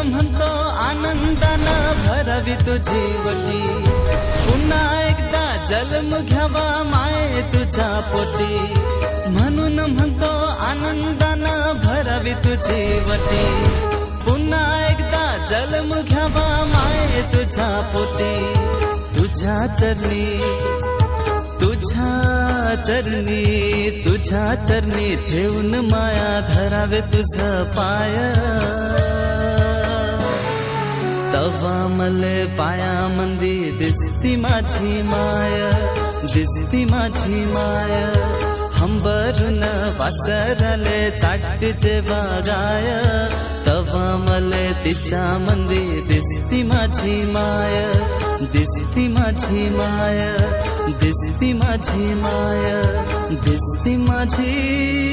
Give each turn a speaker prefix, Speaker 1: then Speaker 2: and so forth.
Speaker 1: म्हणतो आनंदानं भरावी तुझी वटी, पुन्हा एकदा जन्म घ्यावा माये तुझ्या पोटी. म्हणून म्हणतो आनंदानं भरावी तुझी वटी, पुन्हा एकदा जन्म घ्यावा माये तुझ्या पोटी. तुझ्या चरणी तुझ्या चरणी ठेवून माया धरावे तुझं पाय. तवा मले पायामंदी दिसती माझी माय, दिसती माझी माय. हंबरून वासरले चाटते जेव्हा गाय, तवा मले तिच्या मंदी दिसती माझी माय, दिसती माझी माय, दिसती माझी माय, दिसती माझी